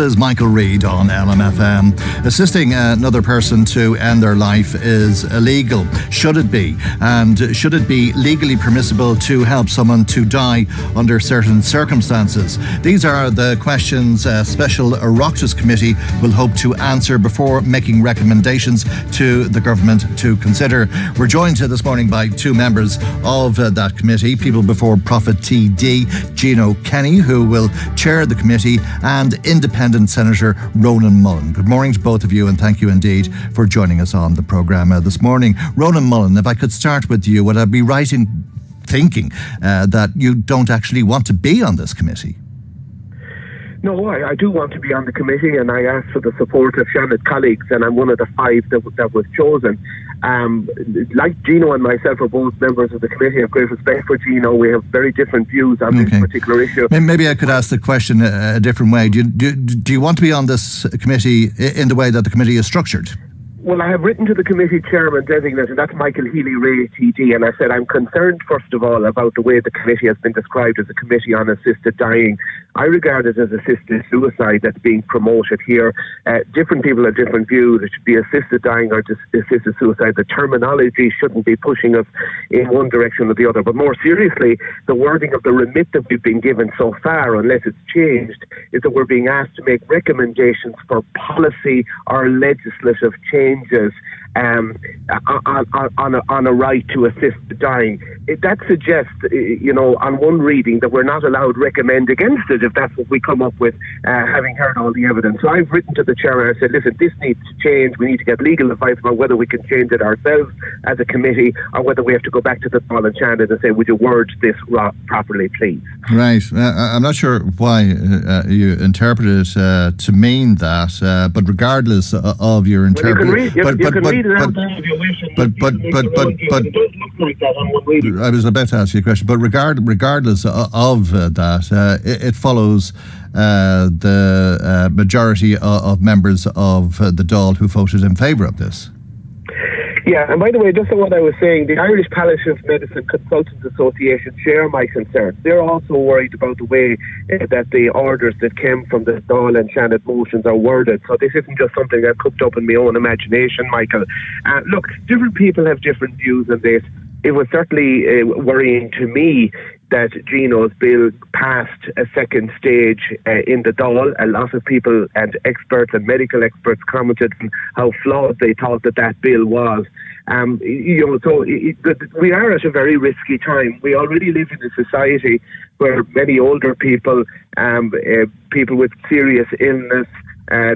is Michael Reid on LMFM. Assisting another person to end their life is illegal. Should it be? And should it be legally permissible to help someone to die under certain circumstances? These are the questions a special Oireachtas committee will hope to answer before making recommendations to the government to consider. We're joined this morning by two members of that committee, People Before Profit TD, Gino Kenny, who will chair the committee, and Independent Senator Rónán Mullen. Good morning to both of you, and thank you indeed for joining us on the programme this morning. Rónán Mullen, if I could start with you, would I be right in thinking that you don't actually want to be on this committee? No, I do want to be on the committee, and I asked for the support of Shannon's colleagues, and I'm one of the five that was chosen. Like Gino and myself are both members of the committee. I have great respect for Gino. We have very different views on this particular issue. Maybe I could ask the question a different way. Do you want to be on this committee in the way that the committee is structured? Well, I have written to the committee chairman designated, that's Michael Healy-Rae TD, and I said I'm concerned, first of all, about the way the committee has been described as a committee on assisted dying. I regard it as assisted suicide that's being promoted here. Different people have different views. It should be assisted dying or assisted suicide. The terminology shouldn't be pushing us in one direction or the other. But more seriously, the wording of the remit that we've been given so far, unless it's changed, is that we're being asked to make recommendations for policy or legislative changes on a right to assist the dying. That suggests, on one reading, that we're not allowed to recommend against it if that's what we come up with, having heard all the evidence. So I've written to the chair and I said, listen, this needs to change. We need to get legal advice about whether we can change it ourselves as a committee or whether we have to go back to the Dáil and Shannon and say, would you word this properly, please? Right. I'm not sure why you interpret it to mean that, but regardless of your interpretation... I was about to ask you a question, but regardless of that, it follows the majority of members of the Dáil who voted in favour of this. Yeah, and by the way, just on what I was saying, the Irish Palliative Medicine Consultants Association share my concerns. They're also worried about the way that the orders that came from the Dáil and Shannon motions are worded. So this isn't just something I've cooked up in my own imagination, Michael. Look, different people have different views on this. It was certainly worrying to me that Gino's bill passed a second stage in the Dáil. A lot of people and experts and medical experts commented on how flawed they thought that bill was. So we are at a very risky time. We already live in a society where many older people, people with serious illness,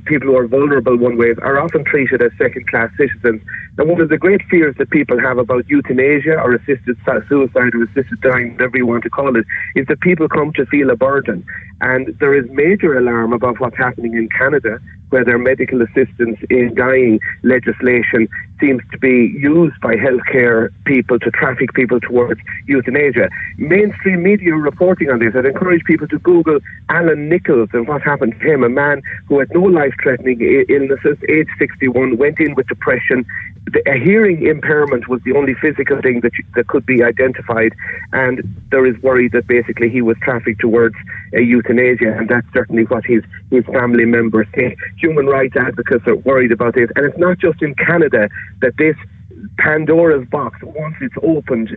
people who are vulnerable one way, are often treated as second-class citizens. And one of the great fears that people have about euthanasia or assisted suicide or assisted dying, whatever you want to call it, is that people come to feel a burden. And there is major alarm about what's happening in Canada, where their medical assistance in dying legislation seems to be used by healthcare people to traffic people towards euthanasia. Mainstream media reporting on this. I'd encourage people to Google Alan Nichols and what happened to him, a man who had no life-threatening illnesses, age 61, went in with depression. A hearing impairment was the only physical thing that could be identified, and there is worry that basically he was trafficked towards euthanasia, and that's certainly what his family members say. Human rights advocates are worried about this, and it's not just in Canada that this Pandora's box, once it's opened,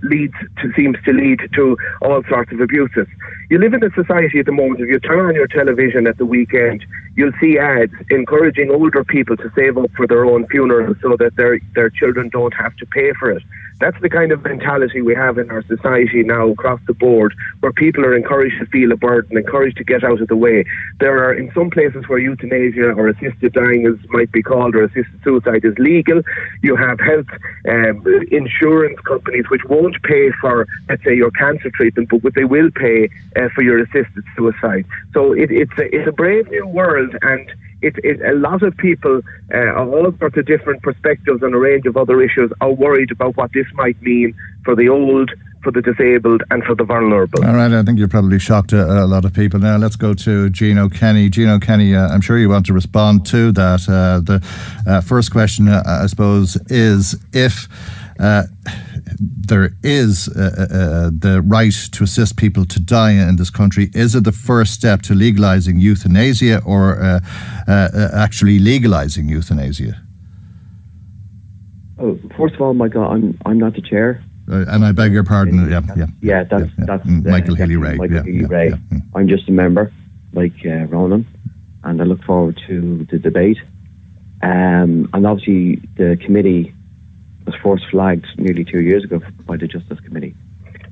seems to lead to all sorts of abuses. You live in a society at the moment, if you turn on your television at the weekend, you'll see ads encouraging older people to save up for their own funeral so that their children don't have to pay for it. That's the kind of mentality we have in our society now across the board, where people are encouraged to feel a burden, encouraged to get out of the way. There are, in some places where euthanasia or assisted dying, as might be called, or assisted suicide is legal, you have health insurance companies which won't pay for, let's say, your cancer treatment, but they will pay for your assisted suicide. So it's a brave new world, and a lot of people of all sorts of different perspectives on a range of other issues are worried about what this might mean for the old, for the disabled and for the vulnerable. All right, I think you're probably shocked a lot of people. Now let's go to Gino Kenny. Gino Kenny, I'm sure you want to respond to that. The first question, I suppose, is if there is the right to assist people to die in this country, is it the first step to legalising euthanasia or actually legalising euthanasia? Oh, first of all, Michael, I'm not the chair. And I beg your pardon. That's Michael Healy-Rae. Michael Healy-Rae. I'm just a member, like Rónán, and I look forward to the debate. And obviously, the committee was first flagged nearly 2 years ago by the Justice Committee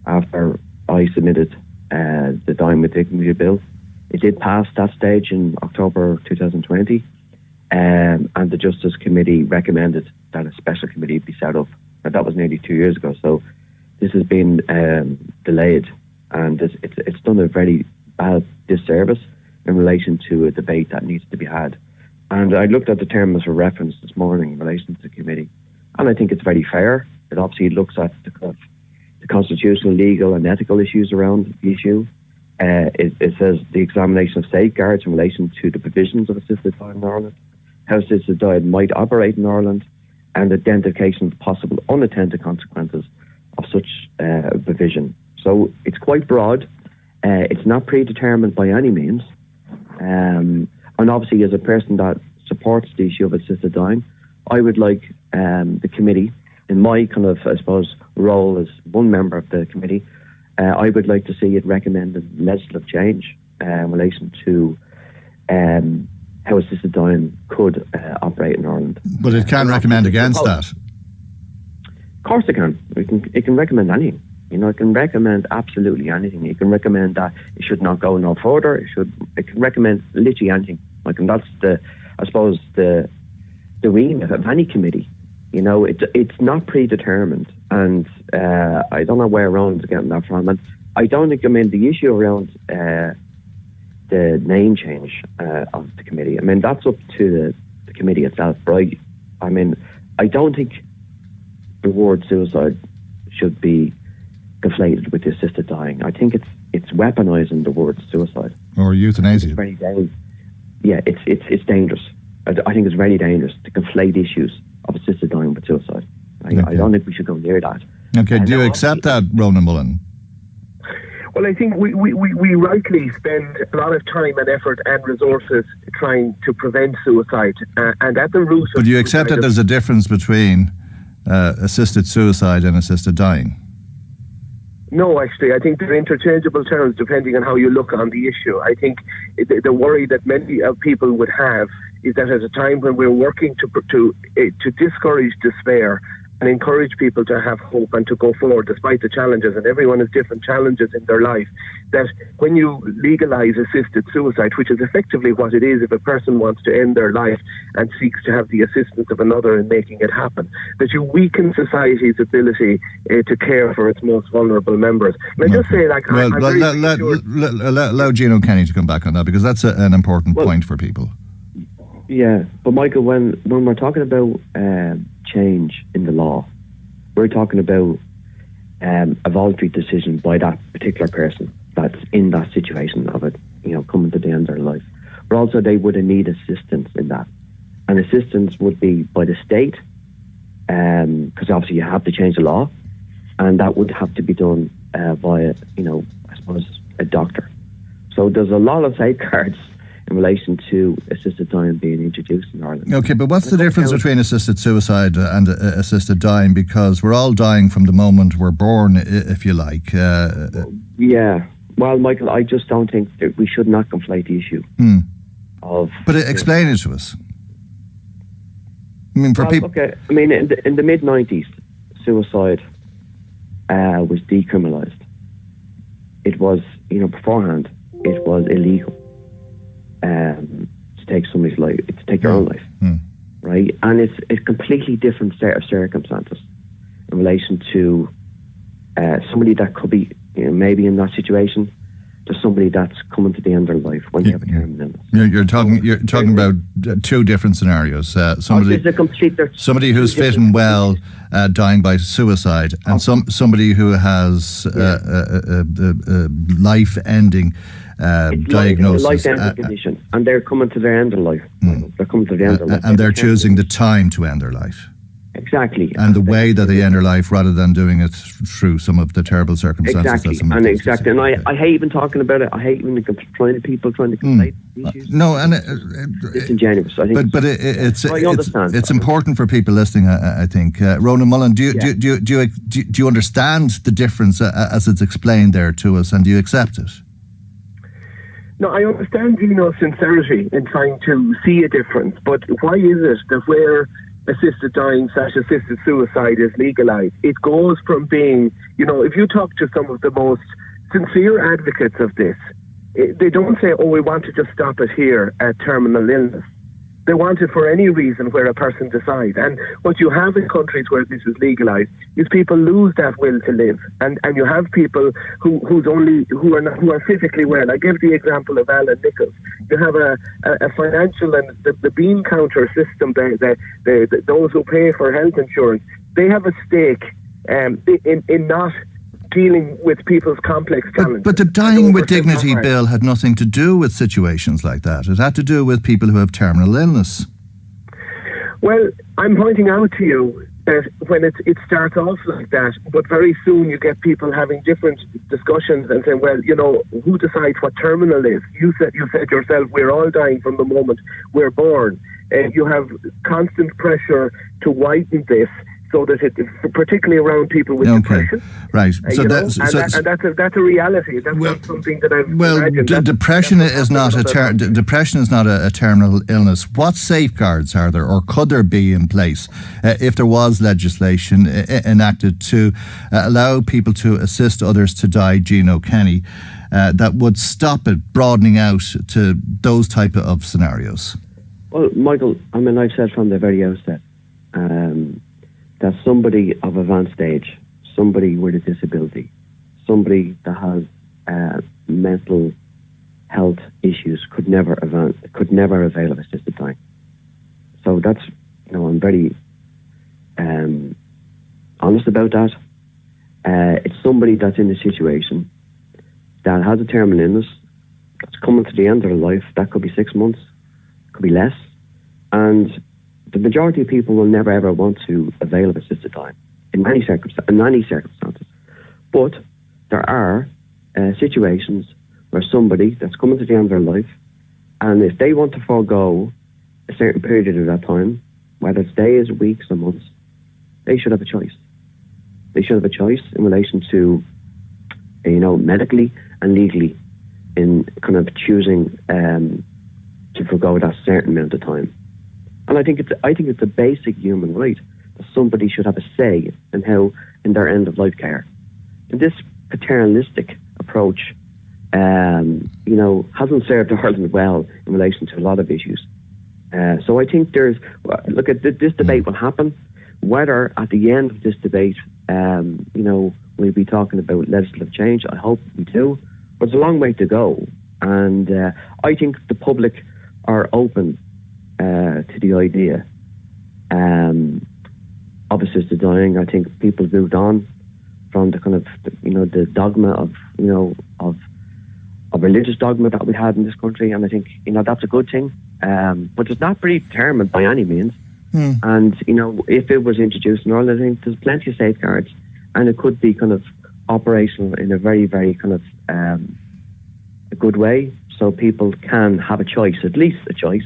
after I submitted the Dying with Dignity bill. It did pass that stage in October 2020, and the Justice Committee recommended that a special committee be set up. And that was nearly 2 years ago. So this has been delayed, and it's done a very bad disservice in relation to a debate that needs to be had. And I looked at the terms of reference this morning in relation to the committee, and I think it's very fair. It obviously looks at the constitutional, legal and ethical issues around the issue. It says the examination of safeguards in relation to the provisions of assisted dying in Ireland, how assisted dying might operate in Ireland, and identification of possible unintended consequences of such provision. So it's quite broad. It's not predetermined by any means. And obviously, as a person that supports the issue of assisted dying, I would like the committee, in my kind of, I suppose, role as one member of the committee, I would like to see it recommended legislative change in relation to how assisted dying could operate in Ireland. But it can recommend against that. Of course it can. It can recommend anything. You know, it can recommend absolutely anything. It can recommend that it should not go no further. It can recommend literally anything. Like, and that's I suppose the remit of any committee. You know, it's not predetermined, and I don't know where Rónán's getting that from. And I don't think, the issue around the name change of the committee, that's up to the committee itself. But I don't think the word suicide should be conflated with the assisted dying. I think it's weaponising the word suicide or euthanasia. It's very dangerous. Yeah, it's dangerous. I think it's very dangerous to conflate issues of assisted dying with suicide. I don't think we should go near that. Okay, do you accept that, Rónán Mullen? Well, I think we rightly spend a lot of time and effort and resources trying to prevent suicide, and at the root. But do you accept that there's a difference between assisted suicide and assisted dying? No, actually, I think they're interchangeable terms depending on how you look on the issue. I think the worry that many people would have is that at a time when we're working to discourage despair and encourage people to have hope and to go forward despite the challenges, and everyone has different challenges in their life, that when you legalise assisted suicide, which is effectively what it is if a person wants to end their life and seeks to have the assistance of another in making it happen, that you weaken society's ability to care for its most vulnerable members. And I just say, allow Gino Kenny to come back on that, because that's an important point for people. Yeah, but Michael, when we're talking about change in the law, we're talking about a voluntary decision by that particular person that's in that situation of it, coming to the end of their life. But also they would need assistance in that. And assistance would be by the state, because obviously you have to change the law, and that would have to be done via, I suppose, a doctor. So there's a lot of safeguards in relation to assisted dying being introduced in Ireland. Okay, but what's the difference between assisted suicide and assisted dying? Because we're all dying from the moment we're born, if you like. Yeah. Well, Michael, I just don't think that we should not conflate the issue of... But explain it to us. For people... Okay, in the mid-90s, suicide was decriminalised. It was, beforehand, it was illegal. To take somebody's life, to take your own life, right? And it's a completely different set of circumstances in relation to somebody that could be, maybe in that situation, to somebody that's coming to the end of their life when you have a terminal illness. You're talking about two different scenarios. Somebody who's fit and well dying by suicide, and somebody who has life-ending diagnosis, life-ending condition, and they're coming to their end of life. They're coming to the end of life, and they're choosing the time to end their life. Exactly. And the way that they end their life rather than doing it through some of the terrible circumstances. Exactly. And I hate even talking about it. I hate even trying to complain. No, and disingenuous. I think. But it's important for people listening. I think. Rónán Mullen, do you understand the difference as it's explained there to us, and do you accept it? No, I understand Gino's sincerity in trying to see a difference, but why is it that where assisted dying / assisted suicide is legalised, it goes from being, if you talk to some of the most sincere advocates of this, they don't say, we want to just stop it here at terminal illness. They want it for any reason where a person decides. And what you have in countries where this is legalised is people lose that will to live. And you have people who are physically well. I gave the example of Alan Nichols. You have a financial and the bean counter system, those who pay for health insurance, they have a stake in not dealing with people's complex challenges. But the Dying with Dignity bill had nothing to do with situations like that. It had to do with people who have terminal illness. Well, I'm pointing out to you that when it starts off like that, but very soon you get people having different discussions and saying, well, who decides what terminal is? You said yourself, we're all dying from the moment we're born. You have constant pressure to widen this, so that particularly around people with depression. Right. So that's a reality. That's not something that I've imagined. Depression is not a terminal illness. What safeguards are there, or could there be in place if there was legislation enacted to allow people to assist others to die, Gino Kenny, that would stop it broadening out to those type of scenarios? Well, Michael, I've said from the very outset, that somebody of advanced age, somebody with a disability, somebody that has mental health issues could never avail of assisted dying. So that's, I'm very honest about that. It's somebody that's in a situation that has a terminal illness, that's coming to the end of their life. That could be 6 months, could be less, and the majority of people will never ever want to avail of assisted dying in any circumstances. But there are situations where somebody that's coming to the end of their life, and if they want to forego a certain period of that time, whether it's days, weeks, or months, they should have a choice. They should have a choice in relation to, medically and legally, in kind of choosing to forego that certain amount of time. And I think it's a basic human right that somebody should have a say in their end of life care. And this paternalistic approach, hasn't served Ireland well in relation to a lot of issues. So I think this debate will happen. Whether at the end of this debate, we'll be talking about legislative change. I hope we do, but it's a long way to go. And I think the public are open to the idea of assisted dying. I think people moved on from the kind of the dogma of religious dogma that we had in this country, and I think that's a good thing. But it's not predetermined by any means. And if it was introduced in Ireland, I think there's plenty of safeguards, and it could be kind of operational in a very, very kind of a good way, so people can have a choice, at least a choice,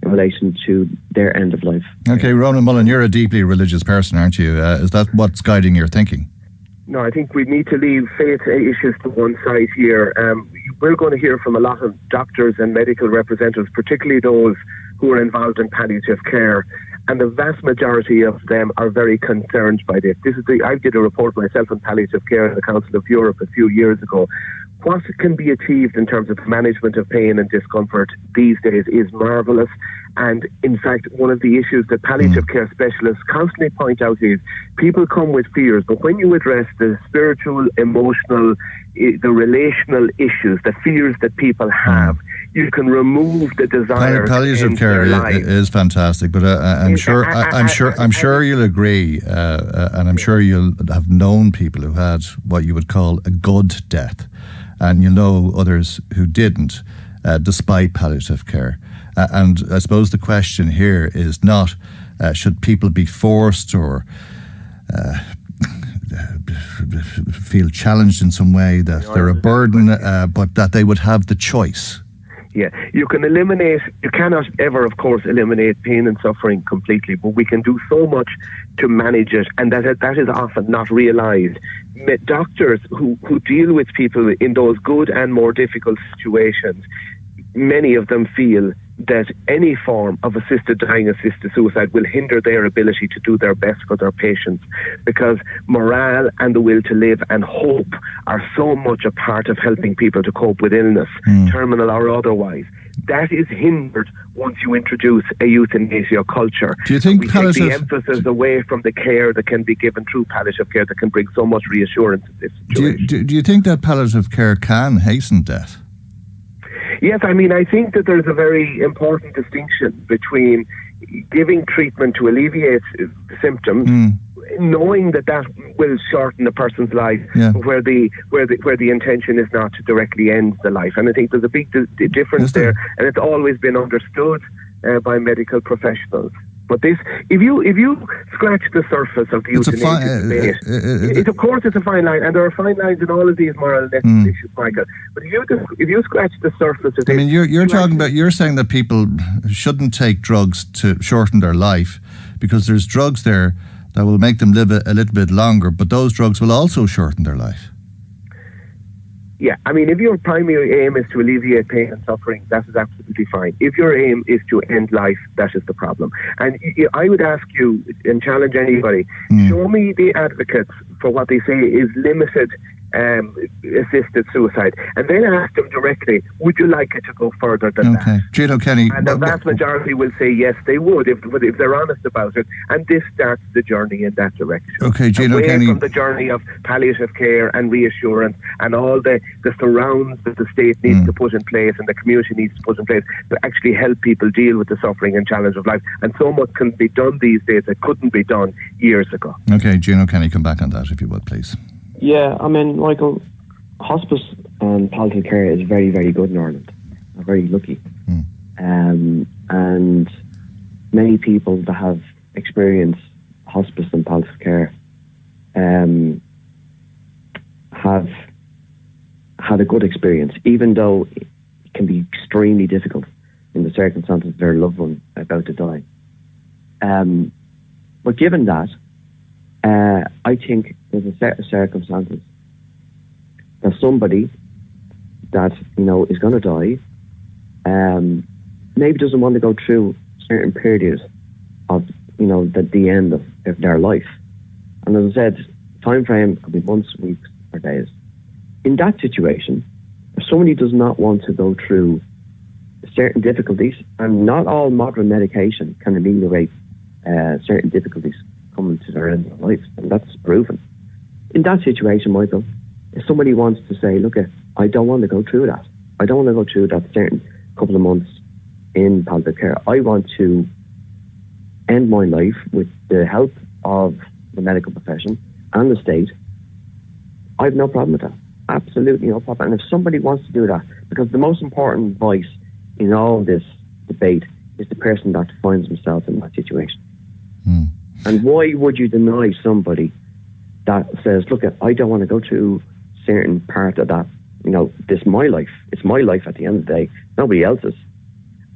in relation to their end of life. Okay, Rónán Mullen, you're a deeply religious person, aren't you? Is that what's guiding your thinking? No, I think we need to leave faith issues to one side here. We're going to hear from a lot of doctors and medical representatives, particularly those who are involved in palliative care, and the vast majority of them are very concerned by this. I did a report myself on palliative care in the Council of Europe a few years ago. What can be achieved in terms of management of pain and discomfort these days is marvellous. And in fact, one of the issues that palliative care specialists constantly point out is people come with fears, but when you address the spiritual, emotional, the relational issues, the fears that people have, you can remove the desire. Palliative care is fantastic, but I'm sure you'll agree, and I'm sure you'll have known people who had what you would call a good death, and you know others who didn't, despite palliative care. And I suppose the question here is not Should people be forced or feel challenged in some way that they're a burden, but that they would have the choice? Yeah, you cannot ever, of course, eliminate pain and suffering completely, but we can do so much to manage it, and that is often not realised. Doctors who deal with people in those good and more difficult situations, many of them feel that any form of assisted dying, assisted suicide will hinder their ability to do their best for their patients, because morale and the will to live and hope are so much a part of helping people to cope with illness, terminal or otherwise. That is hindered once you introduce a euthanasia culture. Do you think we take the emphasis away from the care that can be given through palliative care that can bring so much reassurance in this situation? Do you think that palliative care can hasten death? Yes, I mean, I think that there's a very important distinction between giving treatment to alleviate symptoms, knowing that will shorten a person's life, where the intention is not to directly end the life. And I think there's a big difference there, and it's always been understood by medical professionals. But this, if you scratch the surface of the euthanasia debate, of course it's a fine line, and there are fine lines in all of these moral and ethical issues, Michael. But if you scratch the surface of this, I mean, you're saying that people shouldn't take drugs to shorten their life, because there's drugs there that will make them live a little bit longer, but those drugs will also shorten their life. Yeah, I mean, if your primary aim is to alleviate pain and suffering, that is absolutely fine. If your aim is to end life, that is the problem. And I would ask you and challenge anybody, show me the advocates for what they say is limited assisted suicide, and then ask them directly, would you like it to go further than that? Gino Kenny. And the vast majority will say yes, they would, if they're honest about it. And this starts the journey in that direction. Okay, Gino Away Kenny. from the journey of palliative care and reassurance and all the surrounds that the state needs to put in place and the community needs to put in place to actually help people deal with the suffering and challenge of life. And so much can be done these days that couldn't be done years ago. Okay, Gino Kenny, come back on that if you would, please. Yeah, I mean, Michael, hospice and palliative care is very, very good in Ireland. We're very lucky. And many people that have experienced hospice and palliative care have had a good experience, even though it can be extremely difficult in the circumstances of their loved one about to die. But given that, I think there's a set of circumstances that somebody that, is going to die, maybe doesn't want to go through certain periods of, the end of their life. And as I said, time frame could be months, weeks, or days. In that situation, if somebody does not want to go through certain difficulties, and not all modern medication can ameliorate certain difficulties coming to their end of life, and that's proven. In that situation, Michael, if somebody wants to say, look, I don't want to go through that. I don't want to go through that certain couple of months in palliative care. I want to end my life with the help of the medical profession and the state. I have no problem with that. Absolutely no problem. And if somebody wants to do that, because the most important voice in all this debate is the person that finds themselves in that situation. And why would you deny somebody that says, look, I don't want to go through certain part of that, this is my life. It's my life at the end of the day, nobody else's.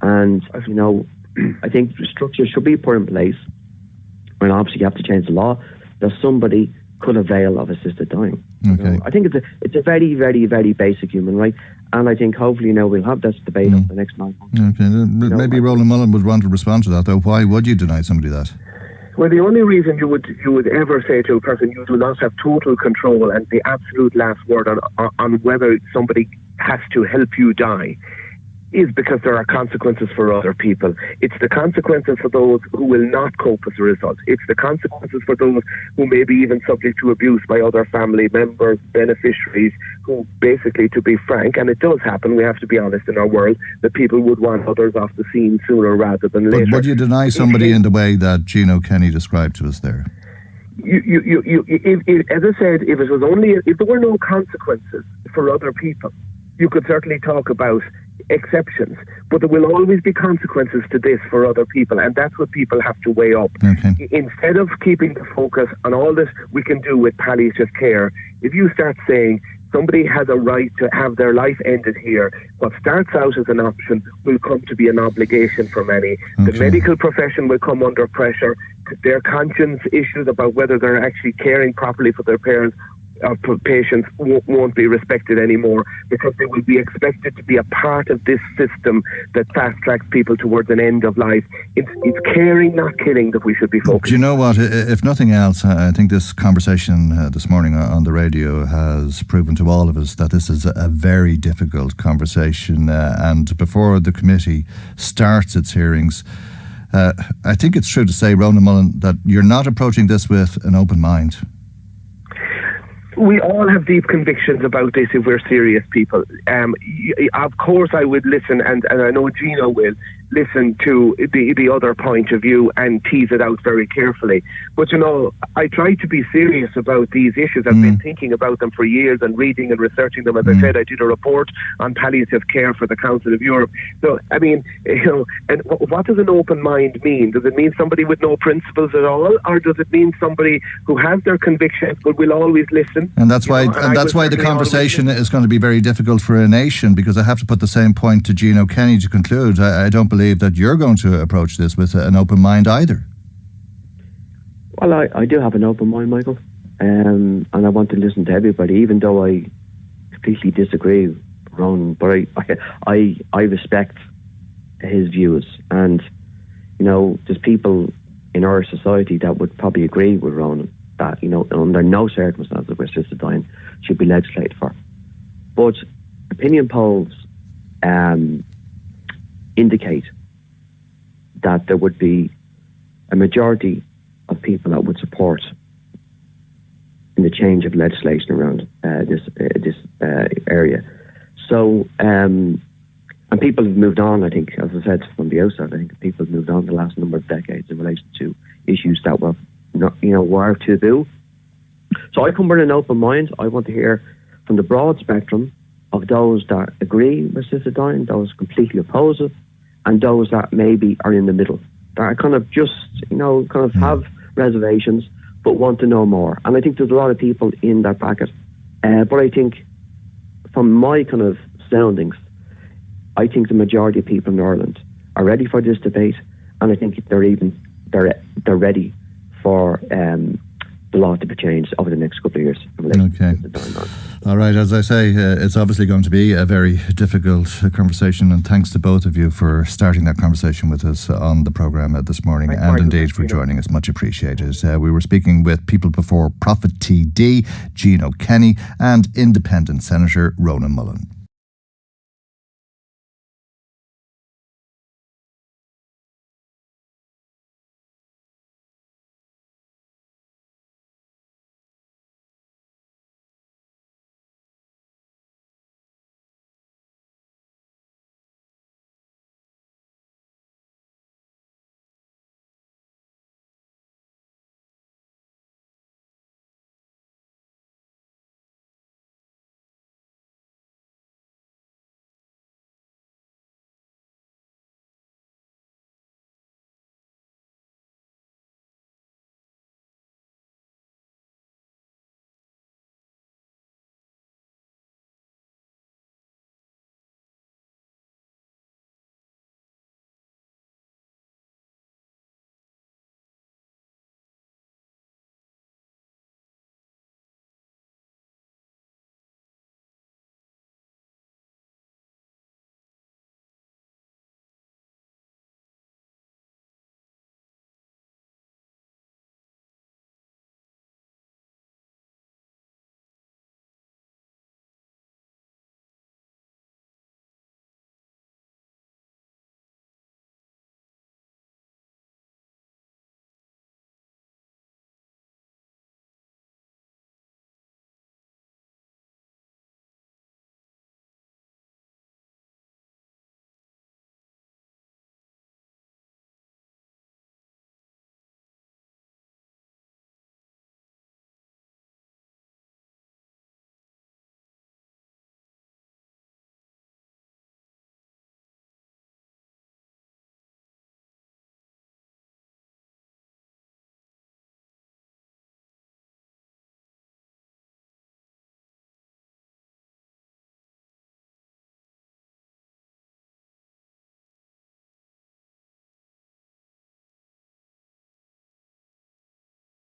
And, I think structures should be put in place, and obviously you have to change the law, that somebody could avail of assisted dying. Okay. I think it's a very, very, very basic human right, and I think hopefully we'll have this debate over the next 9 months. Okay. Maybe Rónán Mullen would want to respond to that, though. Why would you deny somebody that? Well, the only reason you would ever say to a person you do not have total control and the absolute last word on whether somebody has to help you die is because there are consequences for other people. It's the consequences for those who will not cope as a result. It's the consequences for those who may be even subject to abuse by other family members, beneficiaries, who basically, to be frank, and it does happen, we have to be honest in our world, that people would want others off the scene sooner rather than later. But would you deny somebody in the way that Gino Kenny described to us there? As I said, if there were no consequences for other people, you could certainly talk about exceptions, but there will always be consequences to this for other people, and that's what people have to weigh up. Okay. Instead of keeping the focus on all this we can do with palliative care, if you start saying somebody has a right to have their life ended here, what starts out as an option will come to be an obligation for many. The medical profession will come under pressure. Their conscience issues about whether they're actually caring properly for their parents or patients won't be respected anymore, because they will be expected to be a part of this system that fast tracks people towards an end of life. It's caring, not killing, that we should be focused. Do you know what? If nothing else, I think this conversation this morning on the radio has proven to all of us that this is a very difficult conversation. And before the committee starts its hearings, I think it's true to say, Rónán Mullen, that you're not approaching this with an open mind. We all have deep convictions about this if we're serious people. Of course I would listen, and I know Gino will listen to the other point of view and tease it out very carefully. But I try to be serious about these issues. I've been thinking about them for years and reading and researching them. As I said, I did a report on palliative care for the Council of Europe. So, I mean, and what does an open mind mean? Does it mean somebody with no principles at all, or does it mean somebody who has their convictions but will always listen? And that's why the conversation is going to be very difficult for a nation, because I have to put the same point to Gino Kenny to conclude. I don't believe that you're going to approach this with an open mind either. Well, I do have an open mind, Michael, and I want to listen to everybody, even though I completely disagree with Ron. But I respect his views, and there's people in our society that would probably agree with Ron that under no circumstances where assisted dying should be legislated for. But opinion polls indicate that there would be a majority of people that would support in the change of legislation around this area. So, and people have moved on, I think, as I said from the outset, I think people have moved on the last number of decades in relation to issues that were were taboo. So I come with an open mind. I want to hear from the broad spectrum of those that agree with assisted dying, those completely oppose it, and those that maybe are in the middle, that are kind of just, have reservations but want to know more. And I think there's a lot of people in that bracket. But I think, from my kind of soundings, I think the majority of people in Ireland are ready for this debate, and I think they're ready for the law to be changed over the next couple of years. Okay. All right, as I say, it's obviously going to be a very difficult conversation, and thanks to both of you for starting that conversation with us on the programme this morning, and indeed for joining us. Much appreciated. We were speaking with People Before Profit TD, Gino Kenny, and Independent Senator Rónán Mullen.